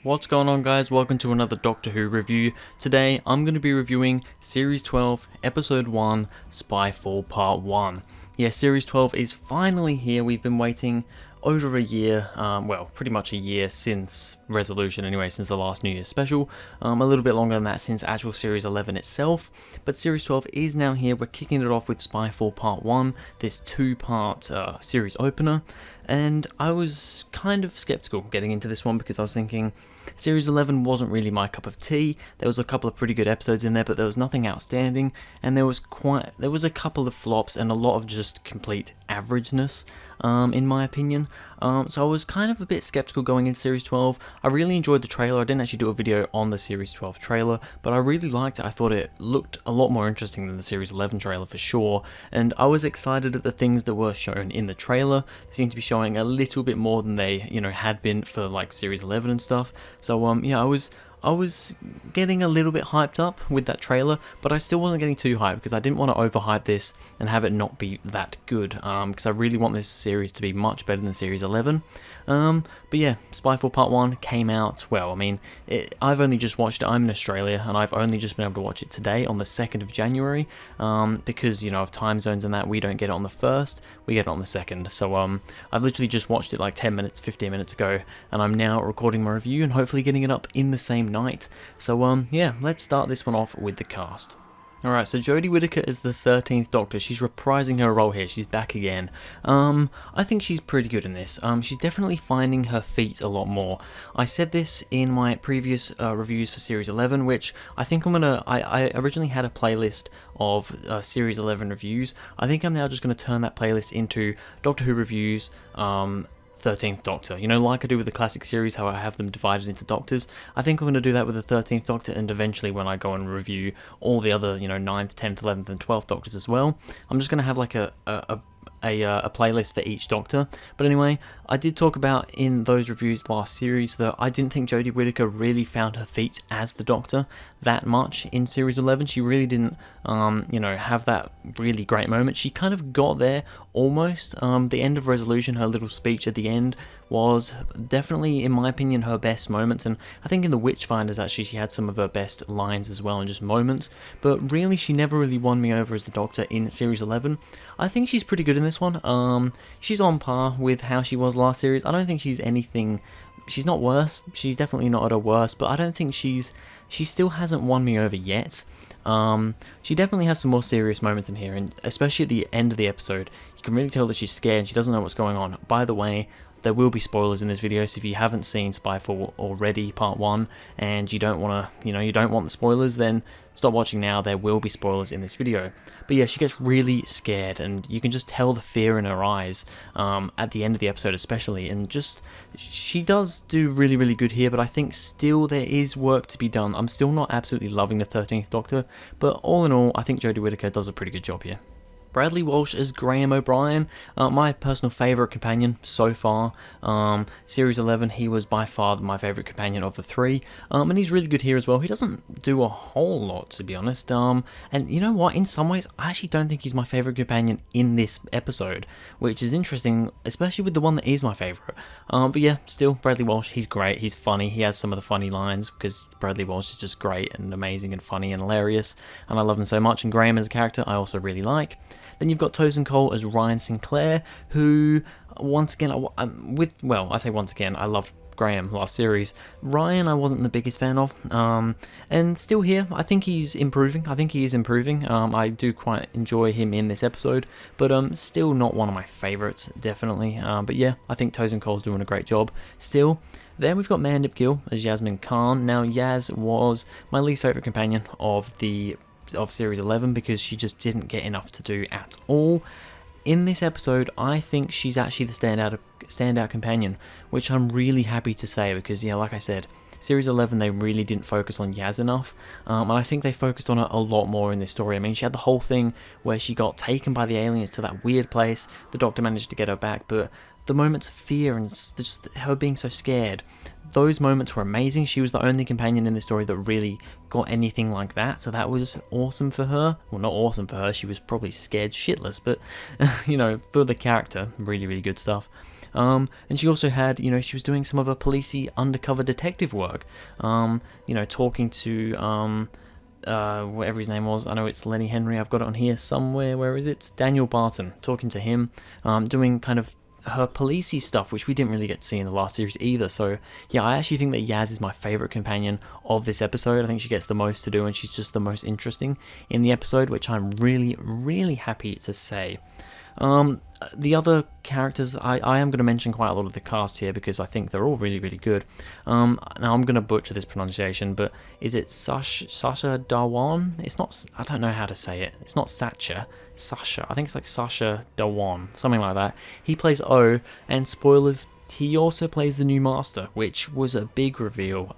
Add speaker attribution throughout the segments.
Speaker 1: What's going on, guys? Welcome to another Doctor Who review. Today I'm going to be reviewing Series 12, Episode 1, Spyfall Part 1. Yeah, Series 12 is finally here. We've been waiting over a year, well, pretty much a year since Resolution anyway, since the last New Year's special. A little bit longer than that since actual Series 11 itself. But Series 12 is now here. We're kicking it off with Spyfall Part 1, this two-part series opener. And I was kind of skeptical getting into this one because I was thinking Series 11 wasn't really my cup of tea. There was a couple of pretty good episodes in there, but there was nothing outstanding, and there was a couple of flops and a lot of just complete averageness, in my opinion. So I was kind of a bit skeptical going into Series 12. I really enjoyed the trailer. I didn't actually do a video on the Series 12 trailer, but I really liked it. I thought it looked a lot more interesting than the Series 11 trailer for sure, and I was excited at the things that were shown in the trailer. They seemed to be showing a little bit more than they, had been for like Series 11 and stuff. So yeah, I was getting a little bit hyped up with that trailer, but I still wasn't getting too hyped because I didn't want to overhype this and have it not be that good, because I really want this series to be much better than Series 11. But yeah, Spyfall Part 1 came out, well, I mean, I've only just watched it. I'm in Australia, and I've only just been able to watch it today on the 2nd of January, because, of time zones and that, we don't get it on the 1st, we get it on the 2nd. So I've literally just watched it like 10 minutes, 15 minutes ago, and I'm now recording my review and hopefully getting it up in the same night. So yeah, let's start this one off with the cast. Alright, so Jodie Whittaker is the 13th Doctor. She's reprising her role here. She's back again. I think she's pretty good in this. She's definitely finding her feet a lot more. I said this in my previous reviews for Series 11, which I think I originally had a playlist of Series 11 reviews. I think I'm now just going to turn that playlist into Doctor Who reviews, 13th Doctor. Like I do with the classic series, how I have them divided into Doctors. I think I'm going to do that with the 13th Doctor, and eventually when I go and review all the other, 9th, 10th, 11th, and 12th Doctors as well, I'm just going to have like a playlist for each Doctor. But anyway, I did talk about in those reviews last series that I didn't think Jodie Whittaker really found her feet as the Doctor that much in Series 11. She really didn't, have that really great moment. She kind of got there almost. The end of Resolution, her little speech at the end, was definitely, in my opinion, her best moments, and I think in the Witchfinders actually she had some of her best lines as well, and just moments, but really she never really won me over as the Doctor in Series 11. I think she's pretty good in this one. She's on par with how she was last series. I don't think she's not worse, she's definitely not at her worst, but I don't think she still hasn't won me over yet. She definitely has some more serious moments in here, and especially at the end of the episode, you can really tell that she's scared and she doesn't know what's going on. By the way, there will be spoilers in this video, so if you haven't seen Spyfall already, Part 1, and you don't want to, you don't want the spoilers, then stop watching now. There will be spoilers in this video. But yeah, she gets really scared, and you can just tell the fear in her eyes at the end of the episode especially, and just, she does do really, really good here, but I think still there is work to be done. I'm still not absolutely loving the 13th Doctor, but all in all, I think Jodie Whittaker does a pretty good job here. Bradley Walsh as Graham O'Brien, my personal favourite companion so far. Series 11, he was by far my favourite companion of the three, and he's really good here as well. He doesn't do a whole lot, to be honest, and you know what, in some ways, I actually don't think he's my favourite companion in this episode, which is interesting, especially with the one that is my favourite. But yeah, still, Bradley Walsh, he's great, he's funny, he has some of the funny lines, because Bradley Walsh is just great and amazing and funny and hilarious, and I love him so much, and Graham as a character I also really like. Then you've got Tosin Cole as Ryan Sinclair, who, once again, I say once again, I loved Graham last series. Ryan I wasn't the biggest fan of, and still here, I think he's improving. I do quite enjoy him in this episode, but still not one of my favourites, definitely. But yeah, I think Tosin Cole's doing a great job still. Then we've got Mandip Gill as Yasmin Khan. Now, Yaz was my least favourite companion of Series 11 because she just didn't get enough to do at all. In this episode, I think she's actually the standout companion, which I'm really happy to say because, yeah, like I said, Series 11, they really didn't focus on Yaz enough, and I think they focused on her a lot more in this story. I mean, she had the whole thing where she got taken by the aliens to that weird place, the Doctor managed to get her back, but the moments of fear and just her being so scared, those moments were amazing. She was the only companion in this story that really got anything like that, so that was awesome for her. Well, not awesome for her, she was probably scared shitless, but, for the character, really, really good stuff. And she also had, she was doing some of her policey undercover detective work, talking to, whatever his name was. I know it's Lenny Henry. I've got it on here somewhere. Where is it? Daniel Barton. Talking to him, doing kind of her policey stuff, which we didn't really get to see in the last series either. So yeah, I actually think that Yaz is my favorite companion of this episode. I think she gets the most to do, and she's just the most interesting in the episode, which I'm really, really happy to say. The other characters, I am going to mention quite a lot of the cast here because I think they're all really, really good. Now I'm going to butcher this pronunciation, but is it Sasha Dhawan? It's not, I don't know how to say it. It's not Sasha. I think it's like Sasha Dhawan, something like that. He plays O, and spoilers, he also plays the new Master, which was a big reveal,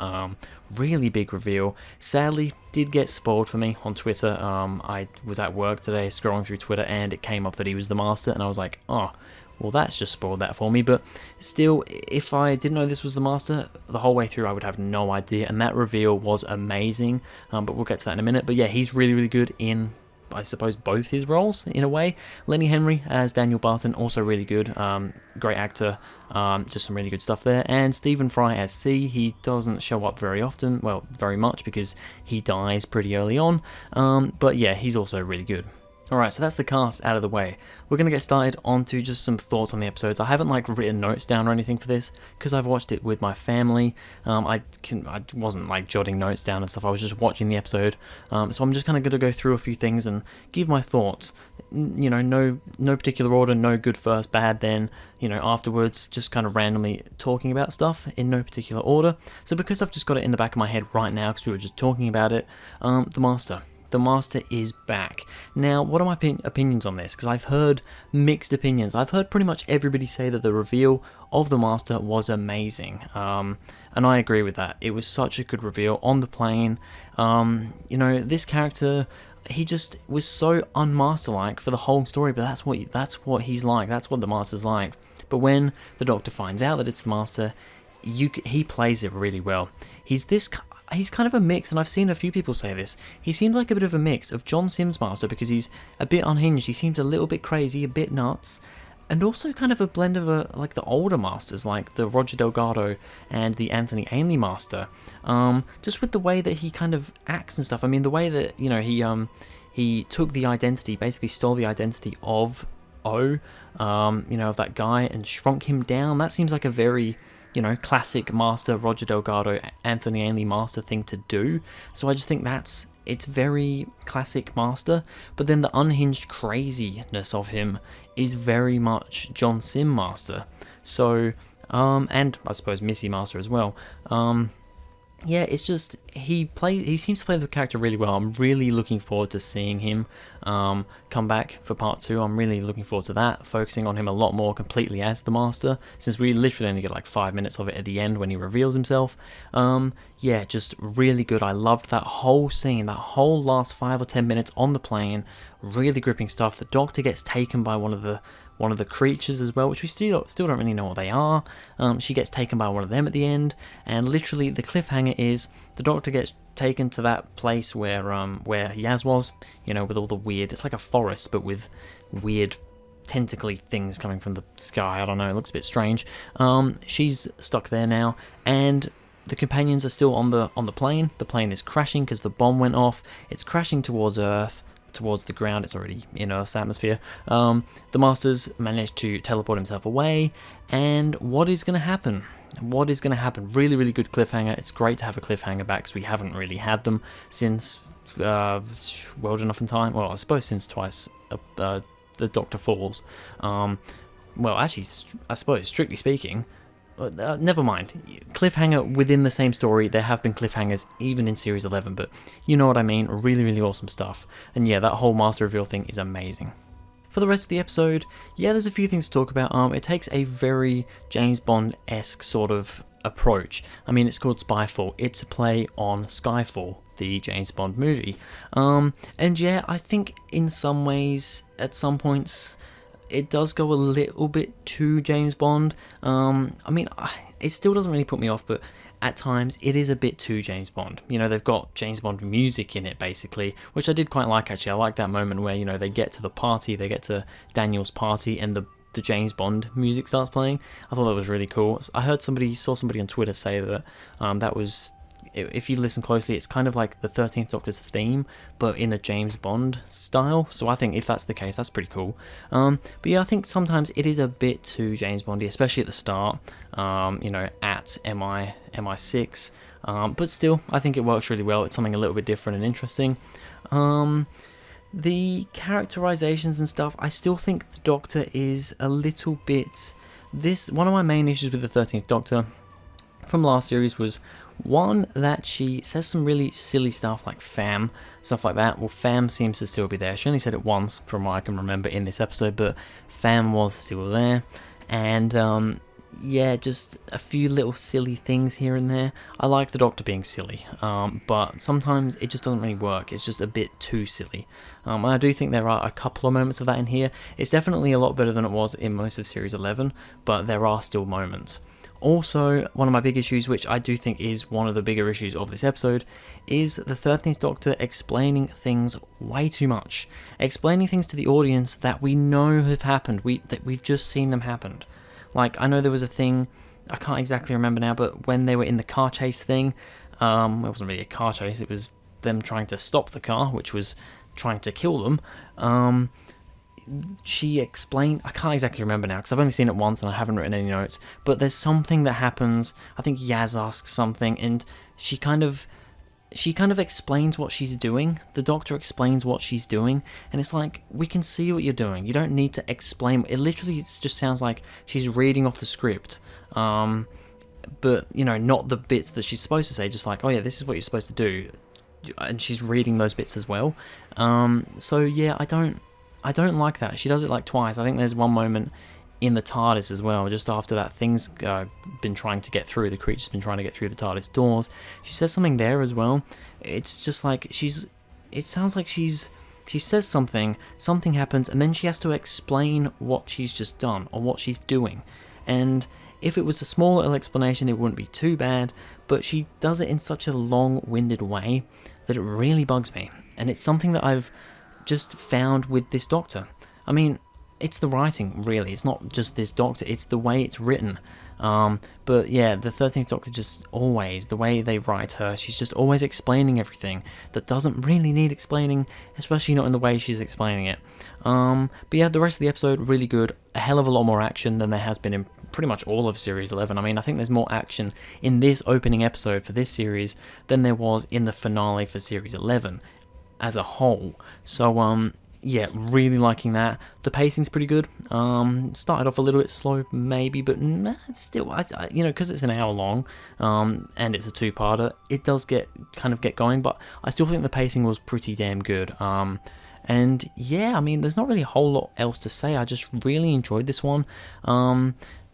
Speaker 1: really big reveal. Sadly, did get spoiled for me on Twitter. I was at work today scrolling through Twitter, and it came up that he was the Master, and I was like, oh, well, that's just spoiled that for me. But still, if I didn't know this was the Master, the whole way through I would have no idea, and that reveal was amazing. But we'll get to that in a minute. But yeah, he's really, really good in, I suppose, both his roles in a way. Lenny Henry as Daniel Barton, also really good, great actor, just some really good stuff there. And Stephen Fry as C, he doesn't show up very often, well, very much, because he dies pretty early on, but yeah, he's also really good. Alright, so that's the cast out of the way. We're going to get started onto just some thoughts on the episodes. I haven't written notes down or anything for this because I've watched it with my family. I wasn't jotting notes down and stuff. I was just watching the episode. So I'm just kind of going to go through a few things and give my thoughts. No particular order, no good first, bad then, afterwards, just kind of randomly talking about stuff in no particular order. So because I've just got it in the back of my head right now because we were just talking about it, the Master. The Master is back. Now, what are my opinions on this? Because I've heard mixed opinions. I've heard pretty much everybody say that the reveal of the Master was amazing. And I agree with that. It was such a good reveal on the plane. This character, he just was so unmaster-like for the whole story, but that's what he's like. That's what the Master's like. But when the Doctor finds out that it's the Master, he plays it really well. He's kind of a mix, and I've seen a few people say this. He seems like a bit of a mix of John Simm's Master because he's a bit unhinged. He seems a little bit crazy, a bit nuts, and also kind of a blend of the older Masters, like the Roger Delgado and the Anthony Ainley Master. Just with the way that he kind of acts and stuff. I mean, the way that he took the identity, basically stole the identity of O, of that guy, and shrunk him down. That seems like a very classic Master, Roger Delgado, Anthony Ainley Master thing to do. So I just think it's very classic Master, but then the unhinged craziness of him is very much John Simm Master. So, and I suppose Missy Master as well. Yeah, it's just, he seems to play the character really well. I'm really looking forward to seeing him come back for part 2. I'm really looking forward to that, focusing on him a lot more completely as the Master, since we literally only get 5 minutes of it at the end when he reveals himself. Yeah, just really good. I loved that whole scene, that whole last 5 or 10 minutes on the plane. Really gripping stuff. The Doctor gets taken by one of the creatures as well, which we still don't really know what they are. She gets taken by one of them at the end, and literally the cliffhanger is the Doctor gets taken to that place where Yaz was, with all the weird, it's like a forest but with weird tentacly things coming from the sky. I don't know, it looks a bit strange. She's stuck there now, and the companions are still on the plane. The plane is crashing because the bomb went off. It's crashing towards Earth, towards the ground. It's already in Earth's atmosphere. The Master's managed to teleport himself away, and what is going to happen? Really, really good cliffhanger. It's great to have a cliffhanger back because we haven't really had them since World Enough in Time. Well, I suppose since twice the Doctor Falls. Well, actually, I suppose, strictly speaking, never mind. Cliffhanger within the same story. There have been cliffhangers even in Series 11, but you know what I mean. Really, really awesome stuff. And yeah, that whole Master reveal thing is amazing. For the rest of the episode, yeah, there's a few things to talk about. It takes a very James Bond-esque sort of approach. I mean, it's called Spyfall. It's a play on Skyfall, the James Bond movie. And yeah, I think in some ways, at some points, it does go a little bit too James Bond. I mean, it still doesn't really put me off, but at times it is a bit too James Bond. They've got James Bond music in it, basically, which I did quite like, actually. I like that moment where, they get to the party, they get to Daniel's party, and the James Bond music starts playing. I thought that was really cool. I saw somebody on Twitter say that that was, if you listen closely, it's kind of like the 13th Doctor's theme, but in a James Bond style. So I think if that's the case, that's pretty cool. But yeah, I think sometimes it is a bit too James Bondy, especially at the start, at MI6. But still, I think it works really well. It's something a little bit different and interesting. The characterizations and stuff, I still think the Doctor is a little bit... One of my main issues with the 13th Doctor from last series was, one, that she says some really silly stuff like fam, stuff like that. Well, fam seems to still be there. She only said it once, from what I can remember in this episode, but fam was still there. And, yeah, just a few little silly things here and there. I like the Doctor being silly, but sometimes it just doesn't really work. It's just a bit too silly. And I do think there are a couple of moments of that in here. It's definitely a lot better than it was in most of Series 11, but there are still moments. Also, one of my big issues, which I do think is one of the bigger issues of this episode, is the 13th Doctor explaining things way too much. Explaining things to the audience that we know have happened, that we've just seen them happen. Like, I know there was a thing, I can't exactly remember now, but when they were in the car chase thing, it wasn't really a car chase, it was them trying to stop the car, which was trying to kill them. She explained, I can't exactly remember now because I've only seen it once and I haven't written any notes, but there's something that happens. I think Yaz asks something and she kind of explains what she's doing. The Doctor explains what she's doing, and it's like, we can see what you're doing. You don't need to explain. It literally just sounds like she's reading off the script, but not the bits that she's supposed to say. Just like, oh yeah, this is what you're supposed to do, and she's reading those bits as well. So yeah, I don't like that. She does it like twice. I think there's one moment in the TARDIS as well, just after that thing's been trying to get through, the creature's been trying to get through the TARDIS doors. She says something there as well. It's just like it sounds like she says something happens, and then she has to explain what she's just done, or what she's doing. And if it was a small little explanation, it wouldn't be too bad, but she does it in such a long-winded way that it really bugs me. And it's something that I've just found with this Doctor. I mean, it's the writing, really. It's not just this Doctor, it's the way it's written. But yeah, the 13th Doctor just always, the way they write her, she's just always explaining everything that doesn't really need explaining, especially not in the way she's explaining it. But yeah, the rest of the episode, really good. A hell of a lot more action than there has been in pretty much all of Series 11. I mean, I think there's more action in this opening episode for this series than there was in the finale for Series 11 as a whole. So, yeah, really liking that. The pacing's pretty good. Started off a little bit slow, maybe, but still, because it's an hour long, and it's a two-parter, it does get going, but I still think the pacing was pretty damn good. And yeah, I mean, there's not really a whole lot else to say. I just really enjoyed this one.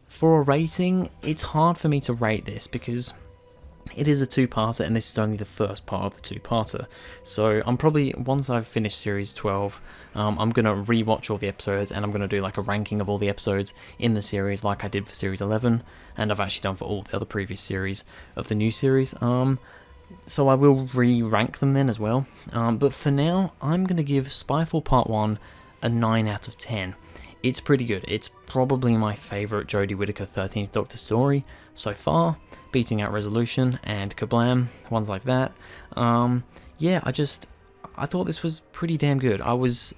Speaker 1: For a rating, it's hard for me to rate this because it is a two-parter, and this is only the first part of the two-parter. So I'm probably, once I've finished Series 12, I'm going to rewatch all the episodes, and I'm going to do like a ranking of all the episodes in the series like I did for Series 11, and I've actually done for all the other previous series of the new series. So I will re-rank them then as well. But for now, I'm going to give Spyfall Part 1 a 9 out of 10. It's pretty good. It's probably my favourite Jodie Whittaker 13th Doctor story so far, beating out Resolution and Kablam, ones like that. Yeah, I thought this was pretty damn good. I was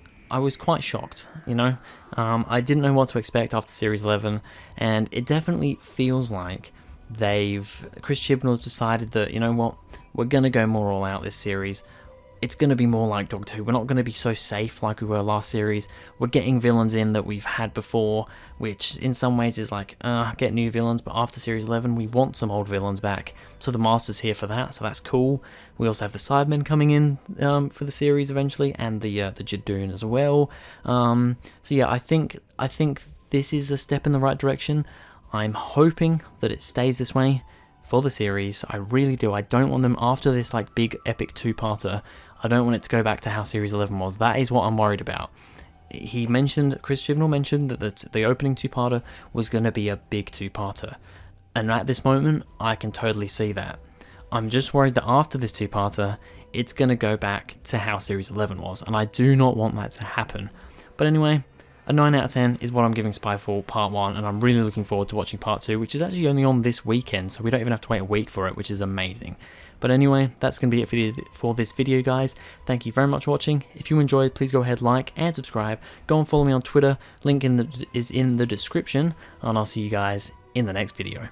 Speaker 1: quite shocked, I didn't know what to expect after Series 11, and it definitely feels like Chris Chibnall's decided that, you know what, we're going to go more all out this series. It's going to be more like Doctor Who. We're not going to be so safe like we were last series. We're getting villains in that we've had before, which in some ways is like, get new villains, but after Series 11, we want some old villains back. So the Master's here for that, so that's cool. We also have the Cybermen coming in for the series eventually, and the Jadoon as well. So yeah, I think this is a step in the right direction. I'm hoping that it stays this way for the series. I really do. I don't want them, after this like big epic two-parter, I don't want it to go back to how Series 11 was. That is what I'm worried about. Chris Chibnall mentioned that the opening two-parter was going to be a big two-parter. And at this moment, I can totally see that. I'm just worried that after this two-parter, it's going to go back to how Series 11 was. And I do not want that to happen. But anyway, a 9 out of 10 is what I'm giving Spyfall Part 1, and I'm really looking forward to watching Part 2, which is actually only on this weekend, so we don't even have to wait a week for it, which is amazing. But anyway, that's going to be it for this video, guys. Thank you very much for watching. If you enjoyed, please go ahead, like and subscribe. Go and follow me on Twitter. Link is in the description, and I'll see you guys in the next video.